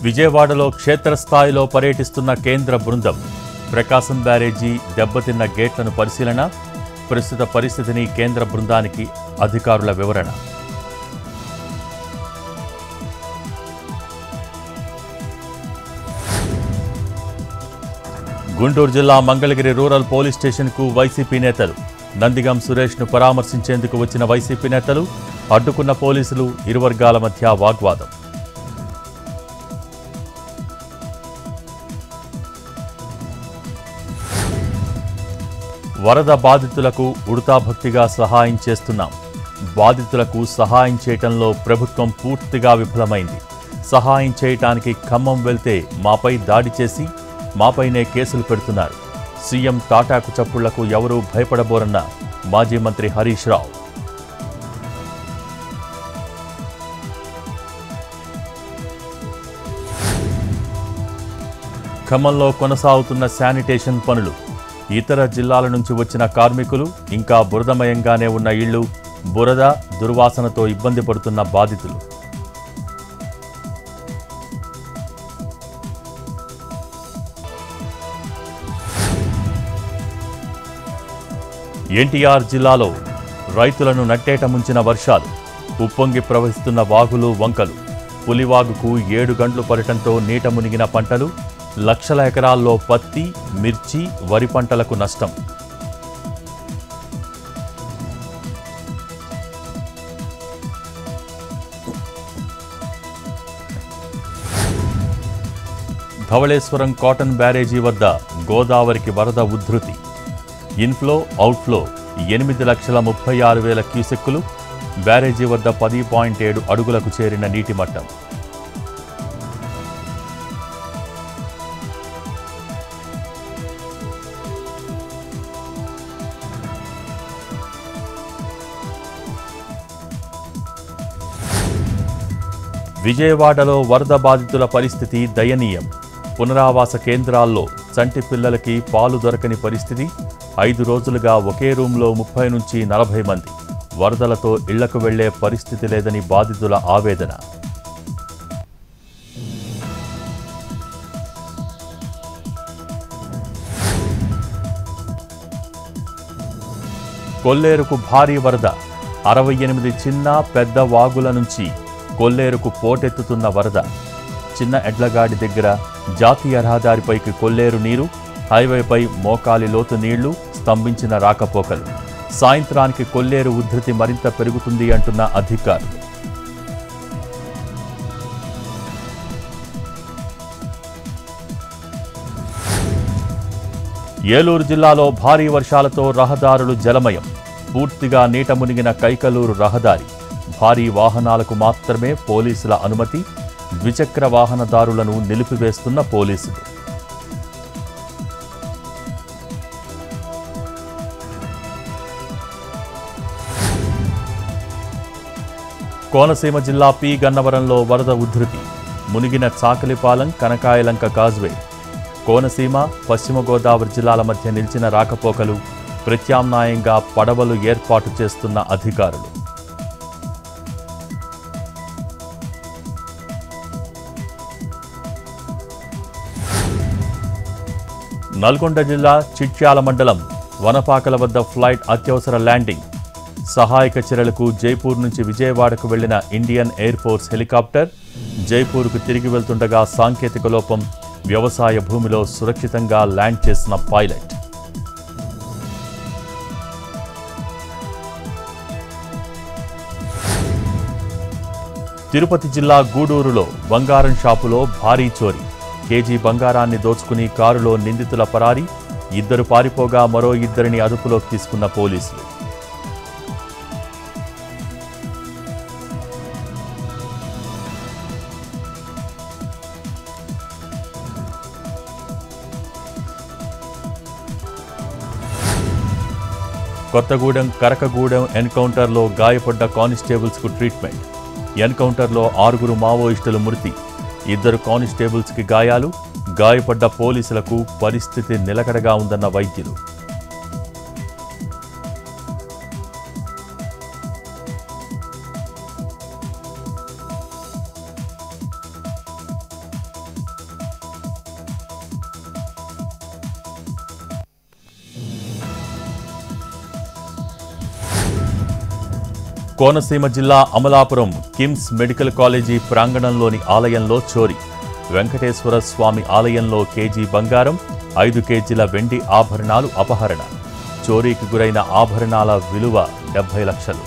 విజయవాడలో క్షేత్రస్థాయిలో పర్యటిస్తున్న కేంద్ర బృందం. ప్రకాశం బ్యారేజీ దెబ్బతిన్న గేట్లను పరిశీలన, ప్రస్తుత పరిస్థితిని కేంద్ర బృందానికి అధికారుల వివరణ. గుంటూరు జిల్లా మంగళగిరి రూరల్ పోలీస్ స్టేషన్కు వైసీపీ నేతలు. నందిగం సురేష్ను పరామర్శించేందుకు వచ్చిన వైసీపీ నేతలు అడ్డుకున్న పోలీసులు, ఇరు వర్గాల మధ్య వాగ్వాదం. వరద బాధితులకు ఉడతాభక్తిగా సహాయం చేస్తున్నాం. బాధితులకు సహాయం చేయటంలో ప్రభుత్వం పూర్తిగా విఫలమైంది. సహాయం చేయటానికి ఖమ్మం వెళ్తే మాపై దాడి చేసి మాపైనే కేసులు పెడుతున్నారు. సీఎం తాటాకు చప్పుళ్లకు ఎవరూ భయపడబోరన్న మాజీ మంత్రి హరీష్ రావు. ఖమ్మంలో కొనసాగుతున్న శానిటేషన్ పనులు. ఇతర జిల్లాల నుంచి వచ్చిన కార్మికులు, ఇంకా బురదమయంగానే ఉన్న ఇళ్లు, బురద దుర్వాసనతో ఇబ్బంది పడుతున్న బాధితులు. ఎన్టీఆర్ జిల్లాలో రైతులను నట్టేట ముంచిన వర్షాలు. ఉప్పొంగి ప్రవహిస్తున్న వాగులు, వంకలు. పులివాగుకు 7 గంటలు పడటంతో నీట మునిగిన పంటలు. లక్షల ఎకరాల్లో పత్తి, మిర్చి, వరి పంటలకు నష్టం. ధవళేశ్వరం కాటన్ బ్యారేజీ వద్ద గోదావరికి వరద ఉధృతి. Inflow, outflow 8,36,000 క్యూసెక్కులు. బ్యారేజీ వద్ద 10.7 అడుగులకు చేరిన నీటి మట్టం. విజయవాడలో వరద బాధితుల పరిస్థితి దయనీయం. పునరావాస కేంద్రాల్లో చంటి పిల్లలకి పాలు దొరకని పరిస్థితి. 5 రోజులుగా ఒకే రూంలో 30 నుంచి 40 మంది. వరదలతో ఇళ్లకు వెళ్లే పరిస్థితి లేదని బాధితుల ఆవేదన. కొల్లేరుకు భారీ వరద. 68 చిన్న పెద్ద వాగుల నుంచి కొల్లేరుకు పోటెత్తుతున్న వరద. చిన్న ఎడ్లగాడి దగ్గర జాతీయ రహదారిపైకి కొల్లేరు నీరు. హైవేపై మోకాలి లోతు నీళ్లు, స్తంభించిన రాకపోకలు. సాయంత్రానికి కొల్లేరు ఉధృతి మరింత పెరుగుతుంది అంటున్న అధికారులు. ఏలూరు జిల్లాలో భారీ వర్షాలతో రహదారులు జలమయం. పూర్తిగా నీట మునిగిన కైకలూరు రహదారి. భారీ వాహనాలకు మాత్రమే పోలీసుల అనుమతి. ద్విచక్ర వాహనదారులను నిలిపివేస్తున్న పోలీసులు. కోనసీమ జిల్లా పి గన్నవరంలో వరద ఉధృతి. మునిగిన చాకలిపాలెం, కనకాయలంక కాజ్వే. కోనసీమ, పశ్చిమ గోదావరి జిల్లాల మధ్య నిలిచిన రాకపోకలు. ప్రత్యామ్నాయంగా పడవలు ఏర్పాటు చేస్తున్న అధికారులు. నల్గొండ జిల్లా చిట్యాల మండలం వనపాకల వద్ద ఫ్లైట్ అత్యవసర ల్యాండింగ్. సహాయక చర్యలకు జైపూర్ నుంచి విజయవాడకు వెళ్లిన ఇండియన్ ఎయిర్ ఫోర్స్ హెలికాప్టర్. జైపూర్కు తిరిగి వెళ్తుండగా సాంకేతిక లోపం. వ్యవసాయ భూమిలో సురక్షితంగా ల్యాండ్ చేసిన పైలట్. తిరుపతి జిల్లా గూడూరులో బంగారం షాపులో భారీ చోరీ. కేజీ బంగారాన్ని దోచుకుని కారులో నిందితుల పరారీ. 2 పారిపోగా మరో 2ని అదుపులోకి తీసుకున్న పోలీసులు. కొత్తగూడెం కరకగూడెం ఎన్కౌంటర్లో గాయపడ్డ కానిస్టేబుల్స్కు ట్రీట్మెంట్. ఎన్కౌంటర్లో 6 మావోయిస్టులు మృతి. 2 కానిస్టేబుల్స్కి గాయాలు. గాయపడ్డ పోలీసులకు పరిస్థితి నిలకడగా ఉందన్న వైద్యులు. కోనసీమ జిల్లా అమలాపురం కిమ్స్ మెడికల్ కాలేజీ ప్రాంగణంలోని ఆలయంలో చోరీ. వెంకటేశ్వర స్వామి ఆలయంలో కేజీ బంగారం, 5 కేజీల వెండి ఆభరణాలు అపహరణ. చోరీకి గురైన ఆభరణాల విలువ 70 లక్షలు.